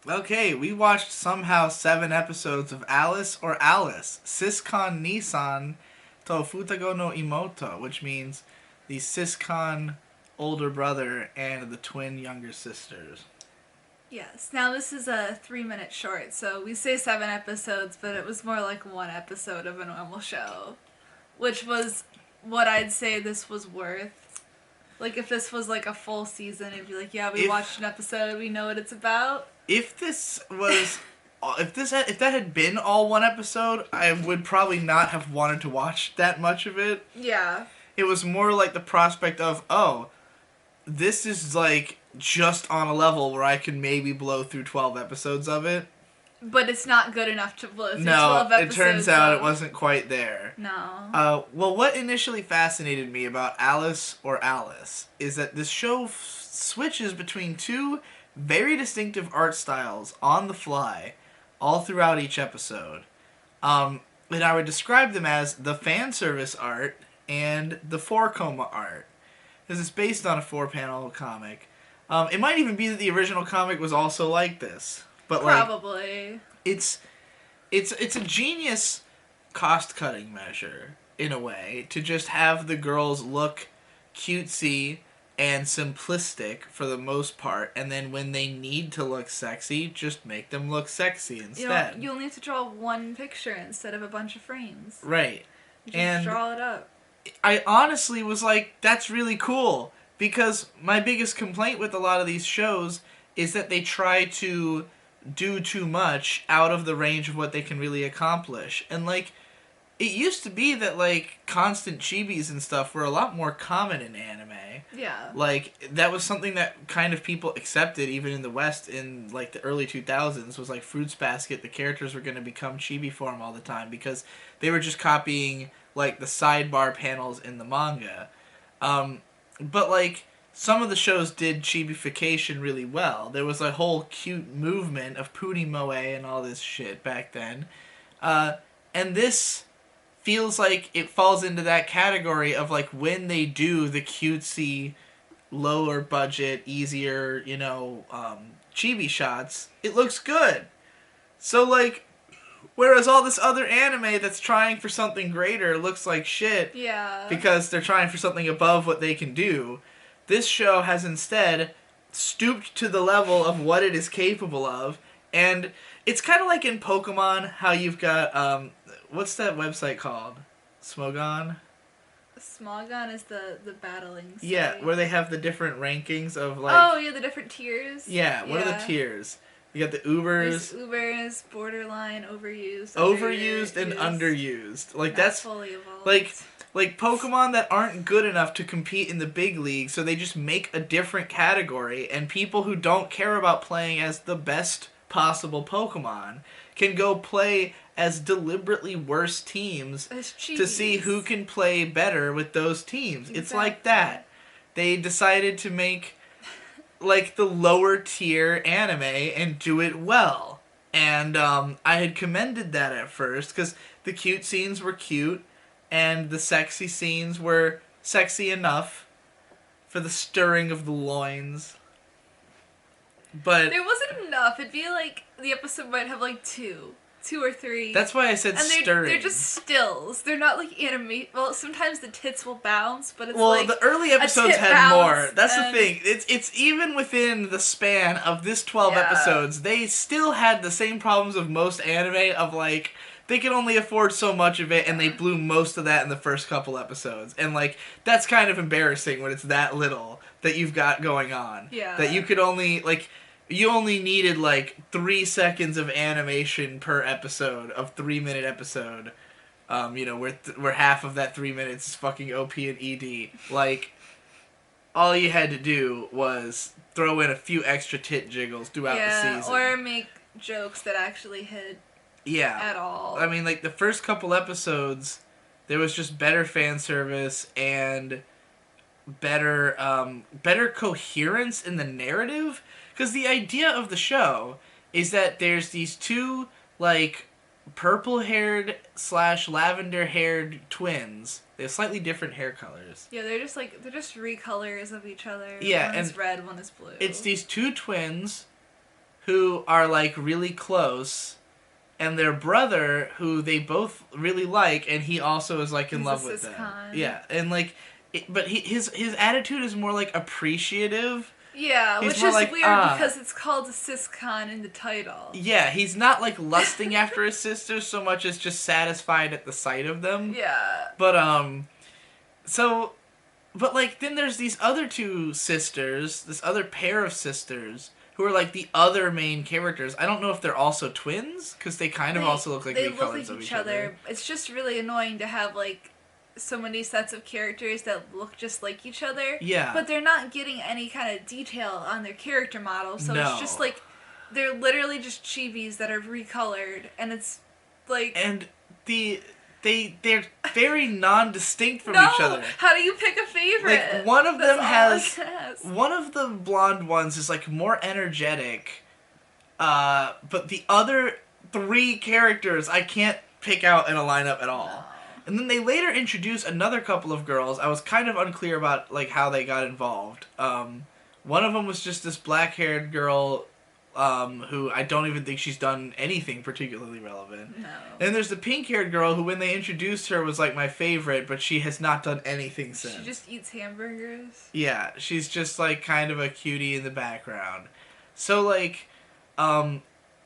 Okay, we watched somehow 7 episodes of Alice or Alice, Siscon Nissan to Futago no Imoto, which means the Siscon older brother and the twin younger sisters. Yes. Now this is a 3-minute short, so we say 7 episodes, but it was more like 1 episode of a normal show, which was what I'd say this was worth. Like if this was like a full season, it'd be like, yeah, we watched an episode, we know what it's about. If this was, if that had been all 1 episode, I would probably not have wanted to watch that much of it. Yeah. It was more like the prospect of, oh, this is like just on a level where I can maybe blow through 12 episodes of it. But it's not good enough to blow through 12 episodes. No, it turns out it wasn't quite there. No. Well, what initially fascinated me about Alice or Alice is that this show switches between 2 very distinctive art styles on the fly all throughout each episode. And I would describe them as the fan service art and the 4-coma art. Because it's based on a 4-panel comic. It might even be that the original comic was also like this. But probably. It's a genius cost-cutting measure, in a way, to just have the girls look cutesy and simplistic for the most part, and then when they need to look sexy, just make them look sexy instead. You'll need to draw 1 picture instead of a bunch of frames. Right. You just draw it up. I honestly was like, that's really cool, because my biggest complaint with a lot of these shows is that they try to do too much out of the range of what they can really accomplish. And, like, it used to be that, like, constant chibis and stuff were a lot more common in anime. Yeah. Like, that was something that kind of people accepted even in the West in, like, the early 2000s, was like Fruits Basket. The characters were going to become chibi form all the time because they were just copying, like, the sidebar panels in the manga. But, like, some of the shows did chibification really well. There was a whole cute movement of Puni Moe and all this shit back then. And this feels like it falls into that category of, like, when they do the cutesy, lower budget, easier, chibi shots, it looks good. So, like, whereas all this other anime that's trying for something greater looks like shit. Yeah. Because they're trying for something above what they can do. This show has instead stooped to the level of what it is capable of. And it's kind of like in Pokemon, how you've got, what's that website called? Smogon? Smogon is the battling site. Yeah, where they have the different rankings of, like... Oh, yeah, the different tiers. Yeah, what are the tiers? You got the Ubers. There's Ubers, borderline, overused. Overused and underused. Like, that's... fully evolved. Like Pokemon that aren't good enough to compete in the big league, so they just make a different category, and people who don't care about playing as the best possible Pokemon can go play as deliberately worse teams to see who can play better with those teams. Exactly. It's like that. They decided to make, like, the lower tier anime and do it well. And I had commended that at first, because the cute scenes were cute, and the sexy scenes were sexy enough for the stirring of the loins. But there wasn't enough. It'd be like the episode might have like 2 or 3. That's why I said stirring. They're just stills. They're not like animate. Well, sometimes the tits will bounce, but it's the early episodes had more. That's the thing. It's even within the span of this 12 episodes, they still had the same problems of most anime of, like, they could only afford so much of it, and they blew most of that in the first couple episodes. And, like, that's kind of embarrassing when it's that little that you've got going on. Yeah. That you could only, like, you only needed, like, 3 seconds of animation per episode, of 3-minute episode. Where half of that 3 minutes is fucking OP and ED. Like, all you had to do was throw in a few extra tit jiggles throughout the season. Or make jokes that actually hit. Yeah. At all. I mean, like, the first couple episodes, there was just better fan service and better coherence in the narrative. Because the idea of the show is that there's these 2, like, purple-haired / lavender-haired twins. They have slightly different hair colors. Yeah, they're just recolors of each other. Yeah, one is red, one is blue. It's these 2 twins who are like really close, and their brother who they both really like, and he also is like in He's love a with them. siscon. Yeah, and like, but his attitude is more like appreciative. Yeah, He's which more is like, weird because it's called a siscon in the title. Yeah, he's not like lusting after his sisters so much as just satisfied at the sight of them. Yeah. But so, but like then there's these other two sisters, this other pair of sisters who are like the other main characters. I don't know if they're also twins because they kind of also look like they recolors look like of each other. It's just really annoying to have like so many sets of characters that look just like each other. Yeah. But they're not getting any kind of detail on their character model, so No. it's just like they're literally just chibis that are recolored, and it's like and they're very non-distinct from each other. How do you pick a favorite? Like one of them That's has one of the blonde ones is like more energetic, but the other three characters I can't pick out in a lineup at all. No. And then they later introduce another couple of girls. I was kind of unclear about like how they got involved. One of them was just this black-haired girl who I don't even think she's done anything particularly relevant. No. And there's the pink-haired girl who, when they introduced her, was like my favorite, but she has not done anything since. She just eats hamburgers. Yeah, she's just like kind of a cutie in the background. So like,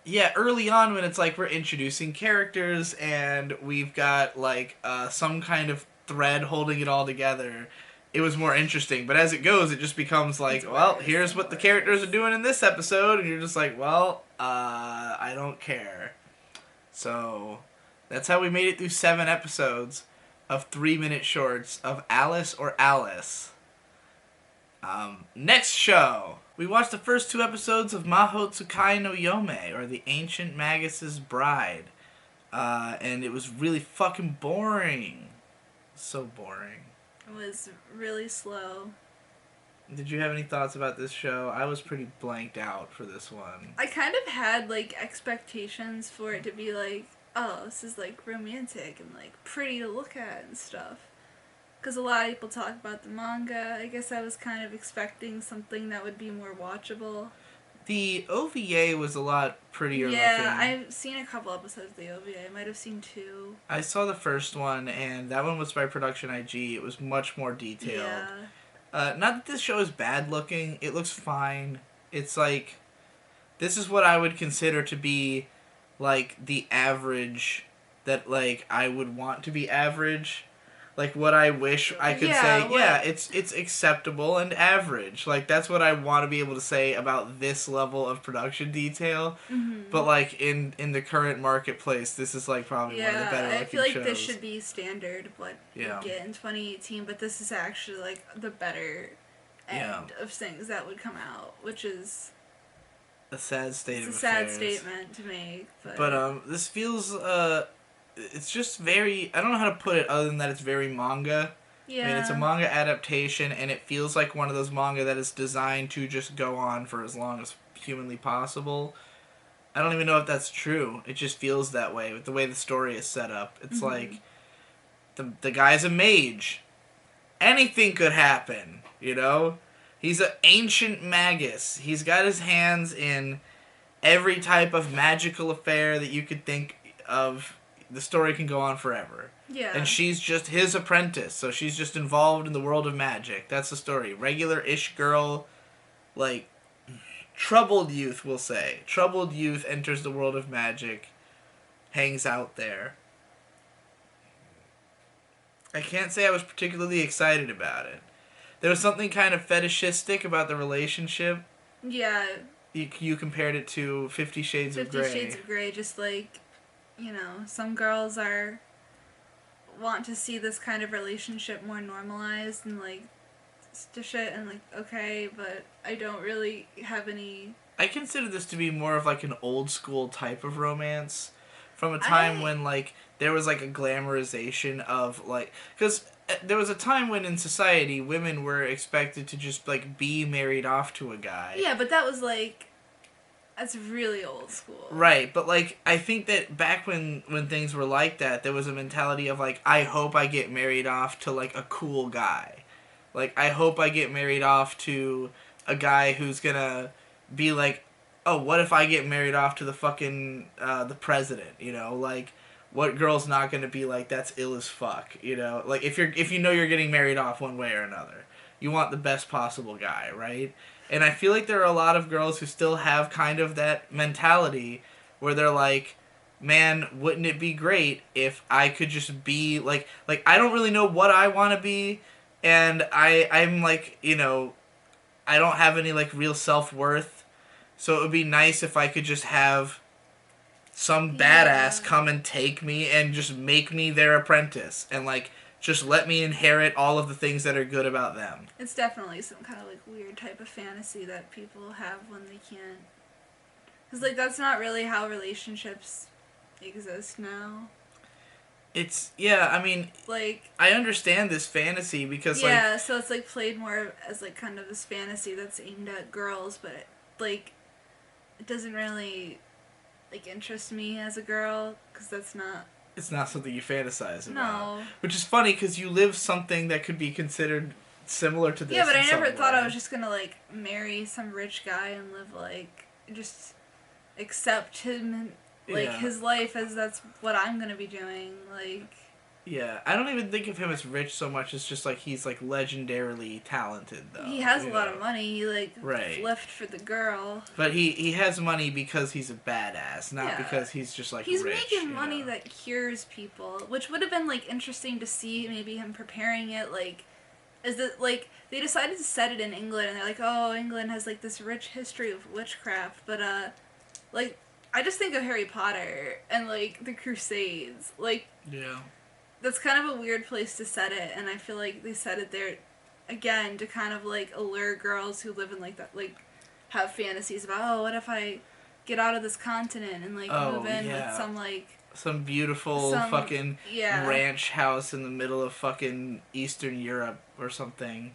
yeah, early on when it's like we're introducing characters and we've got like some kind of thread holding it all together, it was more interesting. But as it goes, it just becomes like, well, here's what the characters are doing in this episode, and you're just like, well, I don't care. So that's how we made it through 7 episodes of 3-minute shorts of Alice or Alice. Next show, we watched the first 2 episodes of Maho Tsukai no Yome, or The Ancient Magus's Bride. And it was really fucking boring. So boring. It was really slow. Did you have any thoughts about this show? I was pretty blanked out for this one. I kind of had like expectations for it to be like, oh, this is like romantic and like pretty to look at and stuff. Because a lot of people talk about the manga. I guess I was kind of expecting something that would be more watchable. The OVA was a lot prettier looking. Yeah, I've seen a couple episodes of the OVA. I might have seen 2. I saw the first one, and that one was by Production IG. It was much more detailed. Yeah. Not that this show is bad looking. It looks fine. It's like, this is what I would consider to be, like, the average that, like, I would want to be average. Like, what I wish I could say, yeah, it's acceptable and average. Like, that's what I want to be able to say about this level of production detail. Mm-hmm. But, like, in the current marketplace, this is, like, probably one of the better looking shows. I feel like this should be standard, what you get in 2018, but this is actually, like, the better end of things that would come out, which is a sad state of affairs. It's a sad statement to make. But this feels, it's just very, I don't know how to put it other than that it's very manga. Yeah. I mean, it's a manga adaptation, and it feels like one of those manga that is designed to just go on for as long as humanly possible. I don't even know if that's true. It just feels that way with the way the story is set up. It's like, the guy's a mage. Anything could happen, you know? He's an ancient magus. He's got his hands in every type of magical affair that you could think of. The story can go on forever. Yeah. And she's just his apprentice, so she's just involved in the world of magic. That's the story. Regular-ish girl, like, troubled youth, we'll say. Troubled youth enters the world of magic, hangs out there. I can't say I was particularly excited about it. There was something kind of fetishistic about the relationship. Yeah. You compared it to 50 Shades of Grey. 50 Shades of Grey, just like, you know, some girls want to see this kind of relationship more normalized and, like, shit, and, like, okay, but I don't really have any... I consider this to be more of, like, an old-school type of romance from a time when, like, there was, like, a glamorization of, like... Because there was a time when, in society, women were expected to just, like, be married off to a guy. Yeah, but that was, like... That's really old school. Right, but, like, I think that back when things were like that, there was a mentality of, like, I hope I get married off to, like, a cool guy. Like, I hope I get married off to a guy who's gonna be, like, oh, what if I get married off to the fucking the president? Like, what girl's not gonna be like, that's ill as fuck? Like if you know you're getting married off one way or another, you want the best possible guy, right? And I feel like there are a lot of girls who still have kind of that mentality where they're like, man, wouldn't it be great if I could just be like I don't really know what I want to be, and I'm like, I don't have any like real self-worth, so it would be nice if I could just have some Yeah. badass come and take me and just make me their apprentice and like just let me inherit all of the things that are good about them. It's definitely some kind of like weird type of fantasy that people have when they can't. Because like that's not really how relationships exist now. I mean, Like, I understand this fantasy because yeah, so it's like played more as like kind of this fantasy that's aimed at girls, but like it doesn't really like interest me as a girl because that's not. it's not something you fantasize about. No. Which is funny because you live something that could be considered similar to this. Yeah, but in I never some thought way. I was just gonna like marry some rich guy and live like just accept him like Yeah. his life as that's what I'm gonna be doing. Like, Yeah, I don't even think of him as rich so much as just like he's like legendarily talented though. he has a lot of money. He like Right. left for the girl. But he has money because he's a badass, not Yeah. because he's just like He's rich, making money that cures people, which would have been like interesting to see. Maybe him preparing it. Like, is that like they decided to set it in England, and they're like, oh, England has like this rich history of witchcraft, but like I just think of Harry Potter and like the Crusades, like. Yeah. That's kind of a weird place to set it, and I feel like they set it there again to kind of like allure girls who live in like that, like have fantasies about, oh, what if I get out of this continent and like move in with some like some beautiful fucking ranch house in the middle of fucking Eastern Europe or something,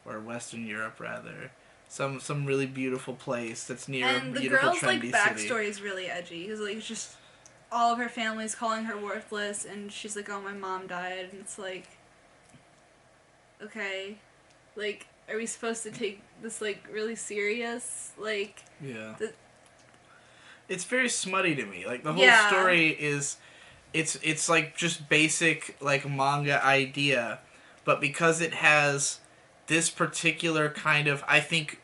or Western Europe rather. Some really beautiful place that's near and a beautiful the girl's like trendy backstory city. is really edgy because like it's just all of her family's calling her worthless, and she's like, oh, my mom died, and it's like, okay, like, are we supposed to take this like really serious? Like, Yeah. It's very smutty to me. Like the whole Yeah. story is it's like just basic like manga idea, but because it has this particular kind of I think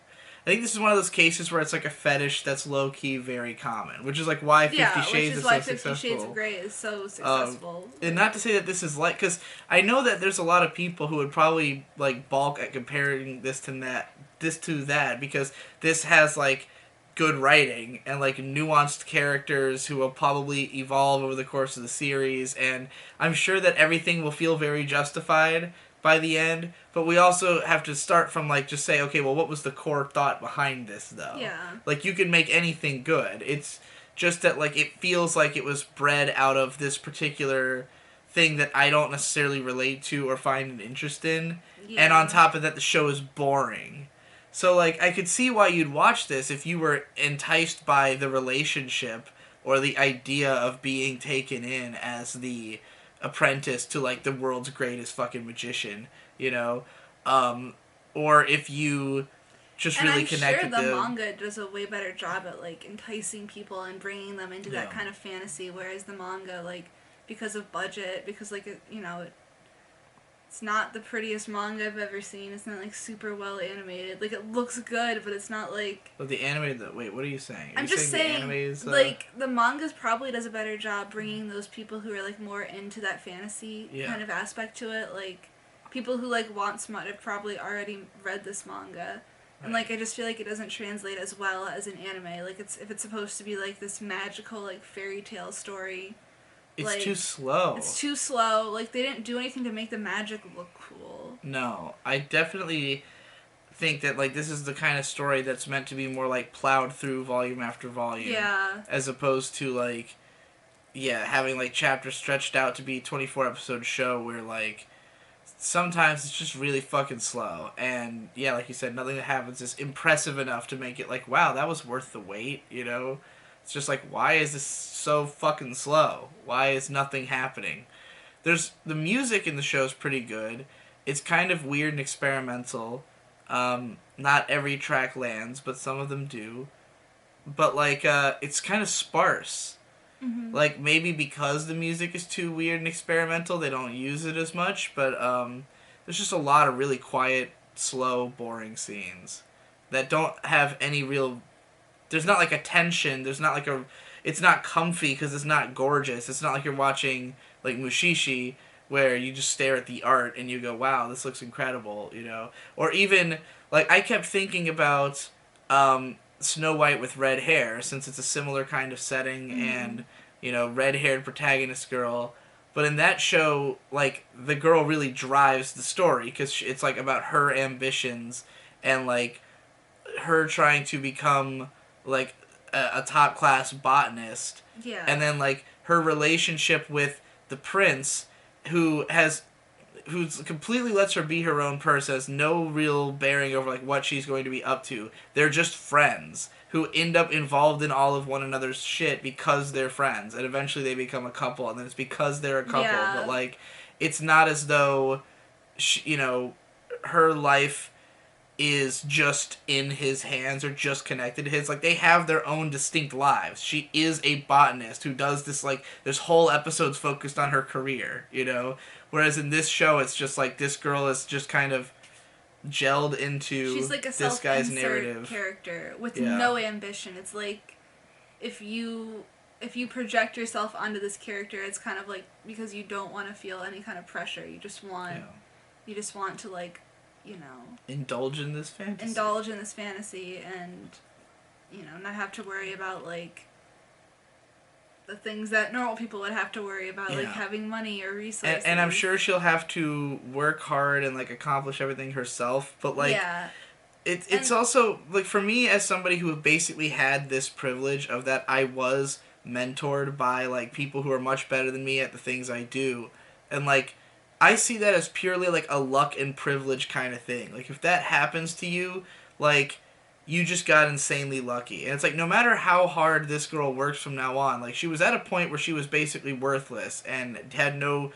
this is one of those cases where it's like a fetish that's low key very common, which is like why 50 Shades which is is why so 50 successful. Shades of Grey is so successful. And not to say that this is like, because I know that there's a lot of people who would probably like balk at comparing this to that, because this has like good writing and like nuanced characters who will probably evolve over the course of the series, and I'm sure that everything will feel very justified by the end, but we also have to start from like just say, okay, well, what was the core thought behind this though? Yeah. Like you can make anything good. It's just that like it feels like it was bred out of this particular thing that I don't necessarily relate to or find an interest in. Yeah. And on top of that, the show is boring. So like I could see why you'd watch this if you were enticed by the relationship or the idea of being taken in as the apprentice to like the world's greatest fucking magician, or if you just and really I'm connected sure the to manga does a way better job at like enticing people and bringing them into that Yeah. kind of fantasy, whereas the manga, like, because of budget, because like it's not the prettiest manga I've ever seen. It's not like super well animated. Like it looks good, but it's not like. But the animated. Wait, what are you saying? Are I'm you just saying, the anime is, like the mangas probably does a better job bringing those people who are like more into that fantasy kind of aspect to it. Like people who like want smut have probably already read this manga, and like I just feel like it doesn't translate as well as an anime. Like if it's supposed to be like this magical like fairy tale story. It's like, too slow. It's too slow. Like they didn't do anything to make the magic look cool. No, I definitely think that like this is the kind of story that's meant to be more like plowed through volume after volume. Yeah. As opposed to like, having like chapters stretched out to be 24 episode show where like sometimes it's just really fucking slow, and like you said, nothing that happens is impressive enough to make it like, wow, that was worth the wait. It's just like, why is this so fucking slow? Why is nothing happening? The music in the show is pretty good. It's kind of weird and experimental. Not every track lands, but some of them do. but like it's kind of sparse. Mm-hmm. Like maybe because the music is too weird and experimental, they don't use it as much. But there's just a lot of really quiet, slow, boring scenes that don't have any real. There's not like a tension. There's not like a. It's not comfy because it's not gorgeous. It's not like you're watching like Mushishi where you just stare at the art and you go, "Wow, this looks incredible," you know. Or even like I kept thinking about Snow White with red hair since it's a similar kind of setting Mm-hmm. and red-haired protagonist girl. But in that show, like the girl really drives the story because it's like about her ambitions and like her trying to become like a top class botanist, Yeah. and then like her relationship with the prince, who has who's completely lets her be her own person, has no real bearing over like what she's going to be up to. They're just friends who end up involved in all of one another's shit because they're friends, and eventually they become a couple, and then it's because they're a couple. But Yeah. like, it's not as though her life is just in his hands or just connected to his. Like, they have their own distinct lives. She is a botanist who does this, like, there's whole episodes focused on her career, you know? Whereas in this show, it's just like this girl is just kind of gelled She's into like a this guy's self-insert narrative. character with Yeah. no ambition. It's like if you project yourself onto this character, it's kind of like because you don't want to feel any kind of pressure. Yeah. You just want to like, you know, Indulge in this fantasy. indulge in this fantasy and not have to worry about like the things that normal people would have to worry about, like Yeah. having money or resources. And I'm sure she'll have to work hard and like accomplish everything herself, but like Yeah. it's And also like for me as somebody who basically had this privilege of that I was mentored by like people who are much better than me at the things I do, and like I see that as purely like a luck and privilege kind of thing. Like if that happens to you, like you just got insanely lucky. And it's like no matter how hard this girl works from now on, like she was at a point where she was basically worthless and had no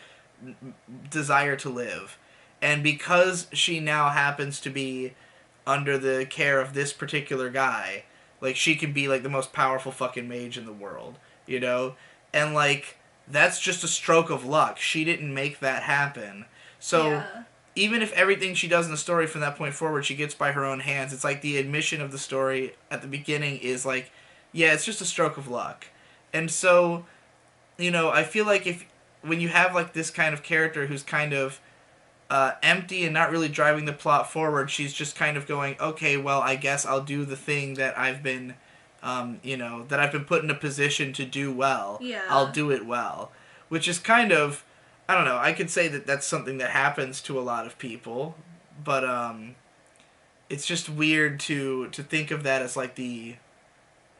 desire to live. And because she now happens to be under the care of this particular guy, like she can be like the most powerful fucking mage in the world, you know? And like that's just a stroke of luck. She didn't make that happen. So yeah. even if everything she does in the story from that point forward she gets by her own hands, it's like the admission of the story at the beginning is like, yeah, it's just a stroke of luck. And so, I feel like if when you have like this kind of character who's kind of empty and not really driving the plot forward, she's just kind of going, okay, well, I guess I'll do the thing that I've been, that I've been put in a position to do well. Yeah. I'll do it well, which is kind of, I don't know. I could say that that's something that happens to a lot of people, but it's just weird to think of that as like the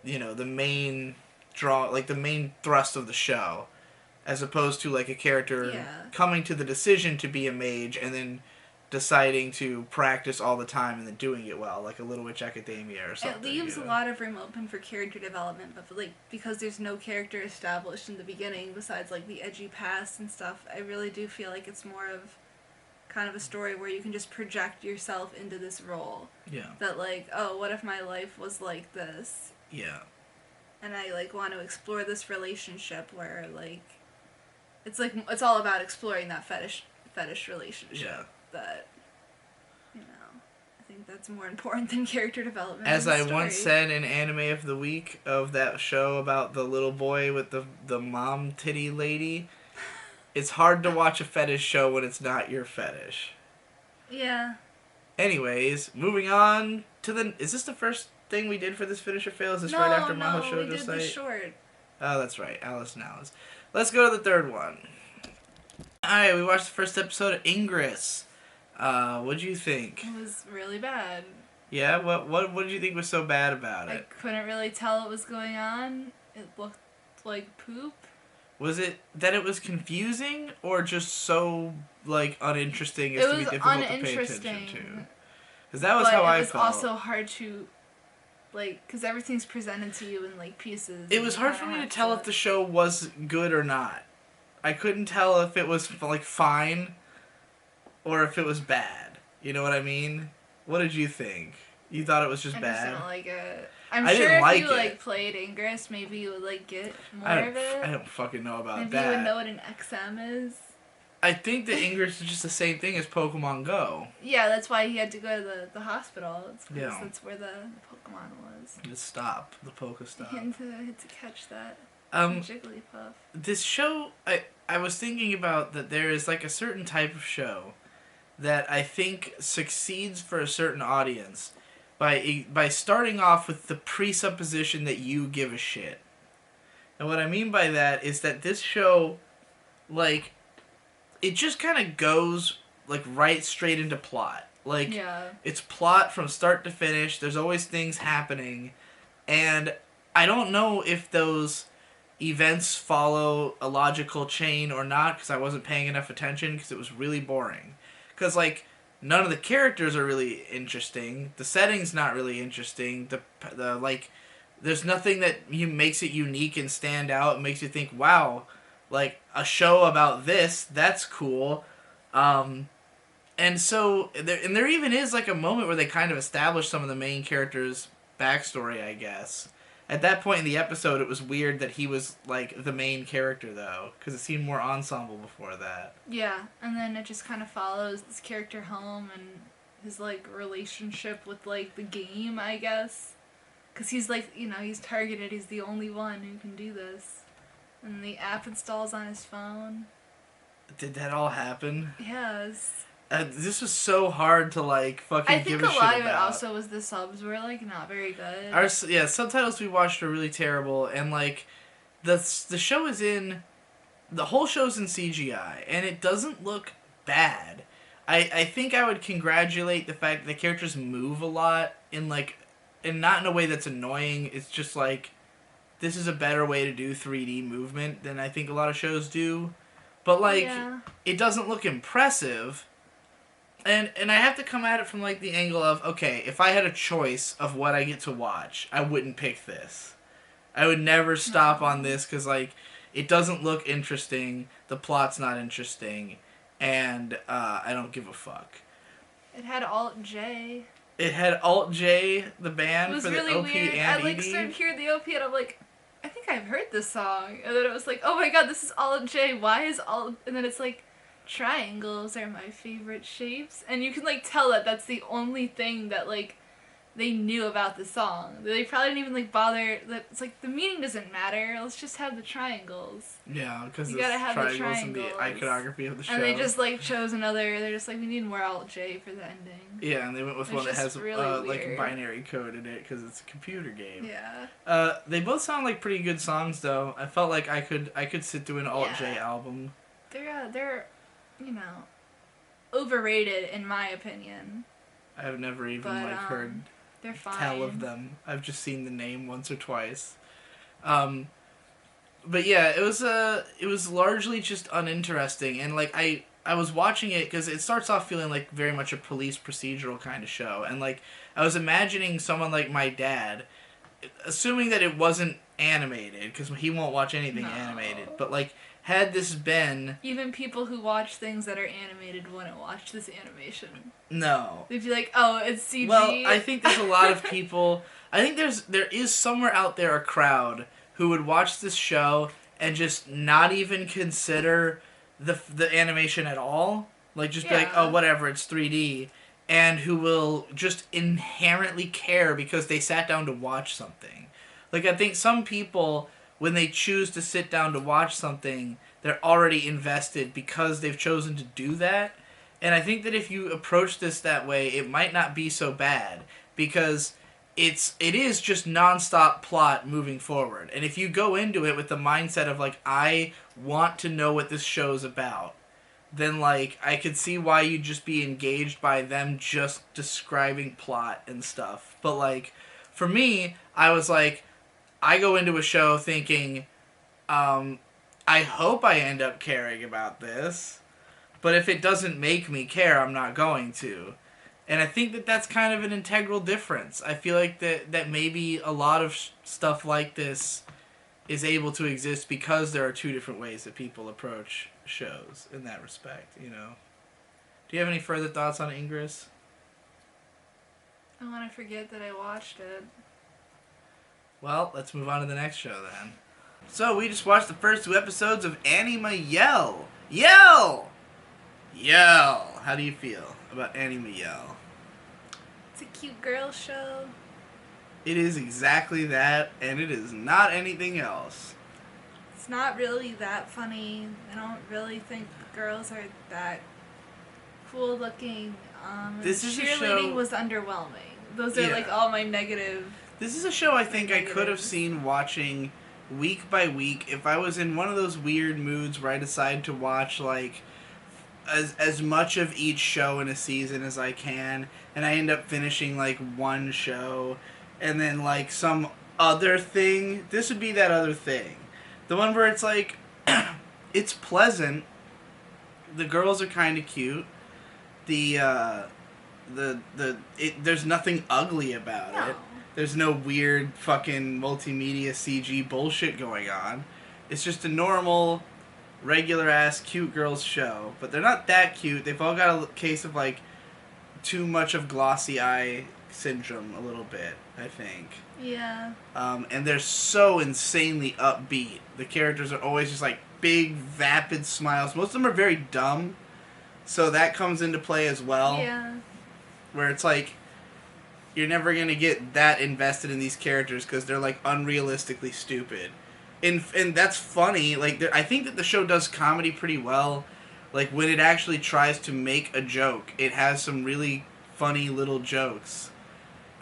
main draw, like the main thrust of the show, as opposed to like a character Yeah. coming to the decision to be a mage and then deciding to practice all the time and then doing it well, like a Little Witch Academia or something. It leaves a lot of room open for character development, but like because there's no character established in the beginning besides like the edgy past and stuff, I really do feel like it's more of kind of a story where you can just project yourself into this role. Yeah. That like, oh, what if my life was like this? Yeah. And I like want to explore this relationship where like it's all about exploring that fetish relationship. Yeah. That I think that's more important than character development. As in the I story. once said in Anime of the Week of that show about the little boy with the mom titty lady, it's hard to watch a fetish show when it's not your fetish. Yeah. Anyways, moving on to the... Is this the first thing we did for this Finish or Fail? Is this right after Maho Shoujo we did Site? the short. Oh, that's right. Alice and Alice. Let's go to the third one. Alright, we watched the first episode of Ingress. What'd you think? It was really bad. Yeah? What did you think was so bad about I it? couldn't really tell what was going on. It looked like poop. Was it that it was confusing or just so, like, uninteresting as It to be was difficult to pay uninteresting. attention to? Because that was But how I it was felt. also hard to, like, because everything's presented to you in, like, pieces. It was hard for me to tell if the show was good or not. I couldn't tell if it was, like, fine or if it was bad. You know what I mean? What did you think? You thought it was just I bad? just don't like it. I'm I sure didn't if like you it. like played Ingress, maybe you would like get more I of it. don't fucking know about Maybe that. you would know what an XM is. I think that Ingress is just the same thing as Pokemon Go. Yeah, that's why he had to go to the hospital. It's because Yeah. that's where the Pokemon was. Just stop the Pokestop. He had to catch that. Jigglypuff. This show, I was thinking about that there is like a certain type of show that I think succeeds for a certain audience by starting off with the presupposition that you give a shit. And what I mean by that is that this show, like, it just kind of goes like right straight into plot. Like, it's plot from start to finish. There's always things happening, and I don't know if those events follow a logical chain or not because I wasn't paying enough attention because it was really boring. Because, like, none of the characters are really interesting. The setting's not really interesting. The like, there's nothing that makes it unique and stand out. It makes you think, wow, like, a show about this, that's cool. And so, there even is, like, a moment where they kind of establish some of the main characters' backstory, I guess. At that point in the episode, it was weird that he was, like, the main character, though, because it seemed more ensemble before that. Yeah, and then it just kind of follows this character home and his, like, relationship with, like, the game, I guess. Because he's, like, you know, he's targeted, he's the only one who can do this. And the app installs on his phone. Did that all happen? Yes. This was so hard to, like, fucking give a shit about. I think a lot of it also was the subs were, like, not very good. Subtitles we watched were really terrible, and, like, the show is in... The whole show's in CGI, and it doesn't look bad. I think I would congratulate the fact that the characters move a lot, and not in a way that's annoying. It's just, like, this is a better way to do 3D movement than I think a lot of shows do. But, like, it doesn't look impressive. And I have to come at it from, like, the angle of, okay, if I had a choice of what I get to watch, I wouldn't pick this. I would never stop on this because, like, it doesn't look interesting, the plot's not interesting, and I don't give a fuck. It had Alt J. It had Alt J, the band, for really the OP weird. and I, like, ED. started hearing the OP and I'm like, I think I've heard this song. And then it was like, oh my god, this is Alt J. Why is Alt... And then it's like, triangles are my favorite shapes. And you can, like, tell that that's the only thing that, like, they knew about the song. They probably didn't even, like, bother... It's like, the meaning doesn't matter. Let's just have the triangles. Yeah, because you gotta have the triangles and the iconography of the show. And they just, like, chose another... They're just like, we need more Alt J for the ending. Yeah, and they went with one that has, really like, binary code in it because it's a computer game. Yeah. They both sound like pretty good songs, though. I felt like I could sit through an Alt J album. They're, you know, overrated in my opinion. I have never even heard they're fine. tell of them. I've just seen the name once or twice. But yeah, it was largely just uninteresting, and like I was watching it because it starts off feeling like very much a police procedural kind of show, and like I was imagining someone like my dad, assuming that it wasn't animated because he won't watch anything animated, but like had this been... Even people who watch things that are animated wouldn't watch this animation. No. They'd be like, oh, it's CG. Well, I think there's a lot of people... I think there is somewhere out there a crowd who would watch this show and just not even consider the animation at all. Like, just be like, oh, whatever, it's 3D. And who will just inherently care because they sat down to watch something. Like, I think some people... When they choose to sit down to watch something, they're already invested because they've chosen to do that. And I think that if you approach this that way, it might not be so bad because it is just nonstop plot moving forward. And if you go into it with the mindset of like, I want to know what this show's about, then like I could see why you'd just be engaged by them just describing plot and stuff. But like for me, I was like, I go into a show thinking, I hope I end up caring about this, but if it doesn't make me care, I'm not going to. And I think that that's kind of an integral difference. I feel like that maybe a lot of stuff like this is able to exist because there are two different ways that people approach shows in that respect, you know? Do you have any further thoughts on Ingress? I want to forget that I watched it. Well, let's move on to the next show then. So, we just watched the first 2 episodes of Anima Yell. Yell! Yell! How do you feel about Anima Yell? It's a cute girl show. It is exactly that, and it is not anything else. It's not really that funny. I don't really think girls are that cool looking. This is a cheerleading show... was underwhelming. Those are like all my negative. This is a show I think I could have seen watching week by week if I was in one of those weird moods where I decide to watch like as much of each show in a season as I can, and I end up finishing like one show and then like some other thing. This would be that other thing. The one where it's like it's pleasant. The girls are kind of cute. There's nothing ugly about it. There's no weird fucking multimedia CG bullshit going on. It's just a normal, regular-ass cute girls show. But they're not that cute. They've all got a case of, like, too much of glossy eye syndrome a little bit, I think. Yeah. And they're so insanely upbeat. The characters are always just, like, big, vapid smiles. Most of them are very dumb. So that comes into play as well. Yeah. Where it's like, you're never going to get that invested in these characters because they're, like, unrealistically stupid. And that's funny. Like, I think that the show does comedy pretty well. Like, when it actually tries to make a joke, it has some really funny little jokes.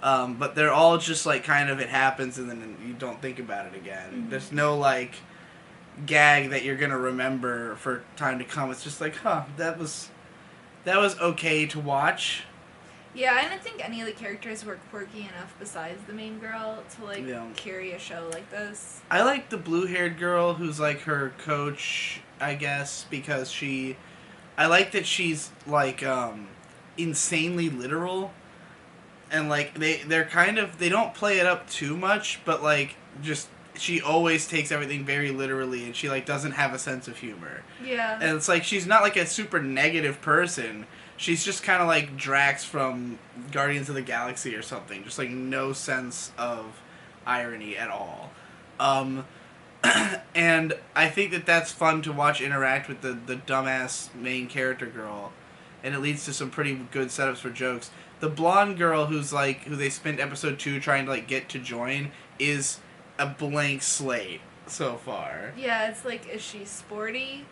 But they're all just, like, kind of it happens and then you don't think about it again. Mm-hmm. There's no, like, gag that you're going to remember for time to come. It's just like, that was okay to watch. Yeah, I don't think any of the characters were quirky enough besides the main girl to, like, carry a show like this. I like the blue-haired girl who's, like, her coach, I guess, because I like that she's, like, insanely literal. And, like, they're kind of, they don't play it up too much, but, like, just, she always takes everything very literally, and she, like, doesn't have a sense of humor. Yeah. And it's, like, she's not, like, a super negative person. She's just kind of like Drax from Guardians of the Galaxy or something. Just like no sense of irony at all. And I think that that's fun to watch interact with the dumbass main character girl. And it leads to some pretty good setups for jokes. The blonde girl who they spent episode 2 trying to like get to join is a blank slate so far. Yeah, it's like, is she sporty?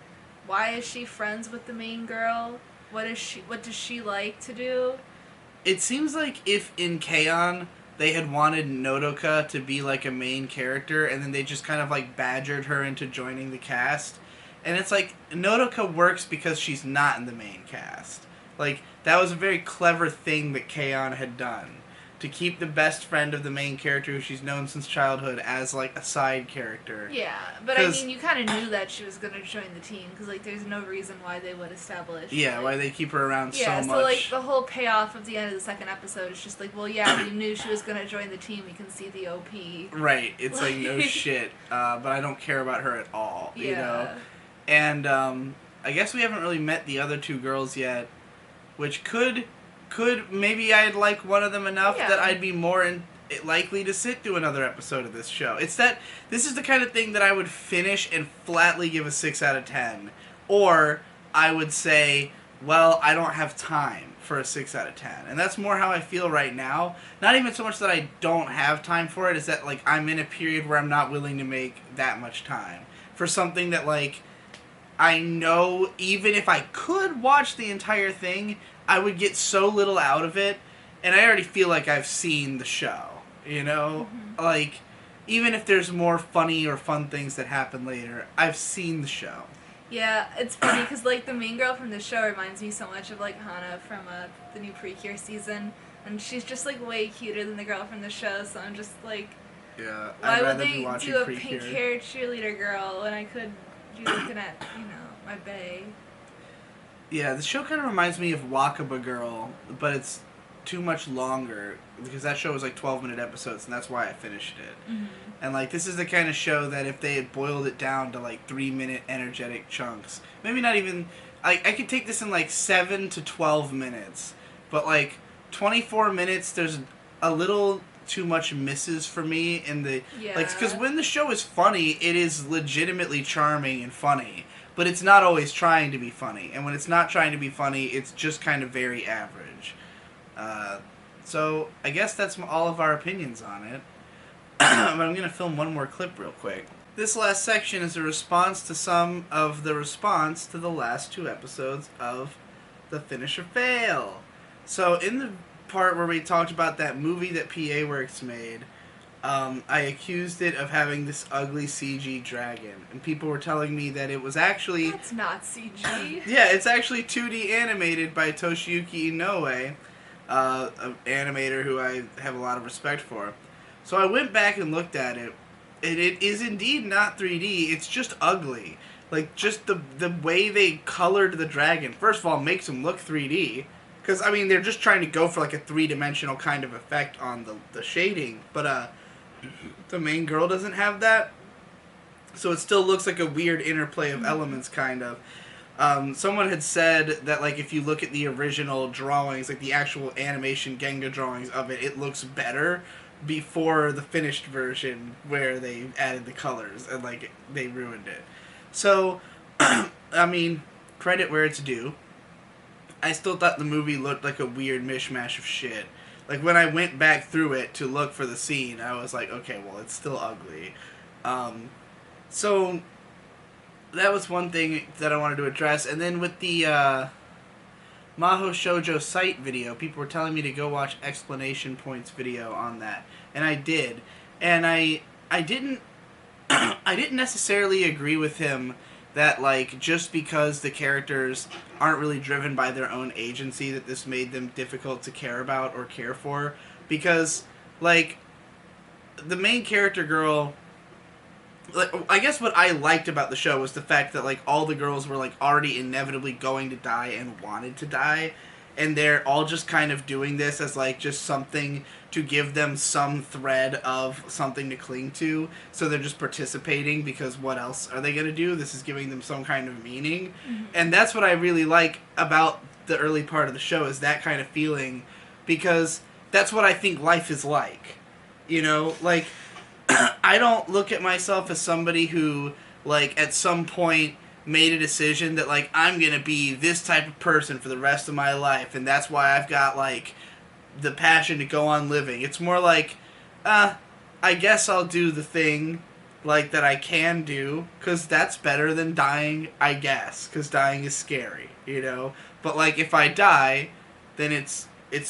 Why is she friends with the main girl? What does she like to do? It seems like if in K-On! They had wanted Nodoka to be like a main character and then they just kind of like badgered her into joining the cast. And it's like, Nodoka works because she's not in the main cast. Like, that was a very clever thing that K-On! Had done. To keep the best friend of the main character who she's known since childhood as, like, a side character. Yeah, but I mean, you kind of knew that she was going to join the team, because, like, there's no reason why they would establish... Yeah, like, why they keep her around so much. Yeah, so, like, the whole payoff of the end of the second episode is just like, well, yeah, we knew she was going to join the team, we can see the OP. Right, it's like, no shit, but I don't care about her at all, you know? And, I guess we haven't really met the other 2 girls yet, which could maybe I'd like one of them enough that I'd be more likely to sit through another episode of this show. It's that this is the kind of thing that I would finish and flatly give a 6 out of 10. Or I would say, well, I don't have time for a 6 out of 10. And that's more how I feel right now. Not even so much that I don't have time for it, is that like I'm in a period where I'm not willing to make that much time for something that like I know even if I could watch the entire thing, I would get so little out of it, and I already feel like I've seen the show, you know? Mm-hmm. Like, even if there's more funny or fun things that happen later, I've seen the show. Yeah, it's funny, because, like, the main girl from the show reminds me so much of, like, Hana from the new Precure season, and she's just, like, way cuter than the girl from the show, so I'm just, like... Yeah, why would they do a pink-haired cheerleader girl when I could be looking at, you know, my bae? Yeah, the show kind of reminds me of Wakaba Girl, but it's too much longer, because that show was like 12-minute episodes, and that's why I finished it. Mm-hmm. And like, this is the kind of show that if they had boiled it down to like 3-minute energetic chunks, maybe not even, I could take this in like 7 to 12 minutes, but like 24 minutes, there's a little too much misses for me in the Yeah. like, because when the show is funny, it is legitimately charming and funny, but it's not always trying to be funny, and when it's not trying to be funny, it's just kind of very average. So I guess that's all of our opinions on it. But I'm gonna film one more clip real quick. This last section is a response to some of the response to the last 2 episodes of the Finish or Fail. So in the part where we talked about that movie that PA Works made, I accused it of having this ugly CG dragon, and people were telling me that it was actually... That's not CG. Yeah, it's actually 2D animated by Toshiyuki Inoue, an animator who I have a lot of respect for. So I went back and looked at it, and it is indeed not 3D, it's just ugly. Like, just the way they colored the dragon, first of all, makes him look 3D. Because, I mean, they're just trying to go for, like, a three-dimensional kind of effect on the shading. But, the main girl doesn't have that. So it still looks like a weird interplay of elements, kind of. Someone had said that, like, if you look at the original drawings, like, the actual animation Genga drawings of it, it looks better before the finished version where they added the colors and, like, they ruined it. So, I mean, credit where it's due. I still thought the movie looked like a weird mishmash of shit. Like, when I went back through it to look for the scene, I was like, okay, well, it's still ugly. So, that was one thing that I wanted to address. And then with the Maho Shoujo site video, people were telling me to go watch Explanation Point's video on that. And I did. And I didn't I didn't necessarily agree with him that, like, just because the characters aren't really driven by their own agency, that this made them difficult to care about or care for. Because, like, the main character girl... Like, I guess what I liked about the show was the fact that, like, all the girls were, like, already inevitably going to die and wanted to die. And they're all just kind of doing this as, like, just something to give them some thread of something to cling to. So they're just participating because what else are they going to do? This is giving them some kind of meaning. Mm-hmm. And that's what I really like about the early part of the show, is that kind of feeling. Because that's what I think life is like. You know, like, I don't look at myself as somebody who, like, at some point made a decision that, like, I'm gonna be this type of person for the rest of my life, and that's why I've got, like, the passion to go on living. It's more like, I guess I'll do the thing, like, that I can do, because that's better than dying, I guess, because dying is scary, you know? But, like, if I die, then it's,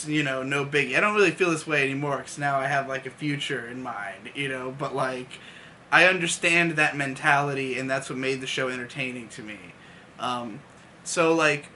you know, no biggie. I don't really feel this way anymore, because now I have, like, a future in mind, you know? But, like, I understand that mentality, and that's what made the show entertaining to me. So, like,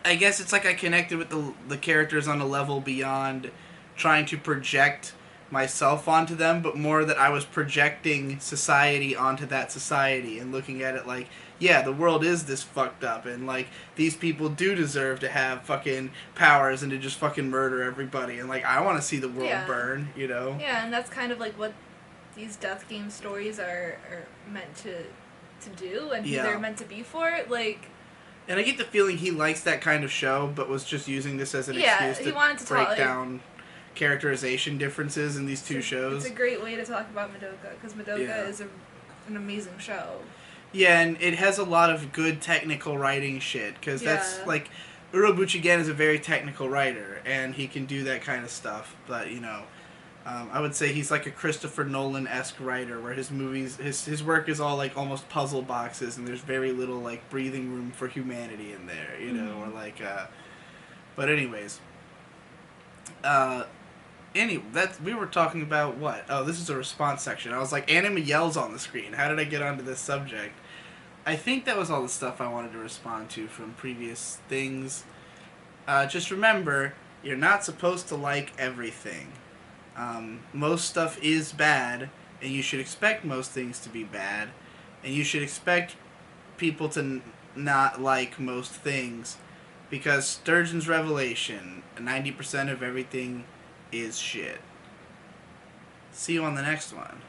I guess it's like I connected with the characters on a level beyond trying to project myself onto them, but more that I was projecting society onto that society and looking at it like, yeah, the world is this fucked up, and, like, these people do deserve to have fucking powers and to just fucking murder everybody, and, like, I want to see the world burn, you know? Yeah, and that's kind of, like, what these death game stories are meant to do, and who they're meant to be for, like... And I get the feeling he likes that kind of show, but was just using this as an excuse to break down characterization differences in these two shows. It's a great way to talk about Madoka, because Madoka is an amazing show. Yeah, and it has a lot of good technical writing shit, because that's, like, Urobuchi Gen is a very technical writer, and he can do that kind of stuff, but, you know, I would say he's like a Christopher Nolan-esque writer, where his movies, his work is all, like, almost puzzle boxes, and there's very little, like, breathing room for humanity in there, you know, or, like, but anyways, we were talking about what? Oh, this is a response section. I was like, Anima Yell's on the screen. How did I get onto this subject? I think that was all the stuff I wanted to respond to from previous things. Just remember, you're not supposed to like everything. Most stuff is bad, and you should expect most things to be bad, and you should expect people to not like most things, because Sturgeon's revelation, 90% of everything is shit. See you on the next one.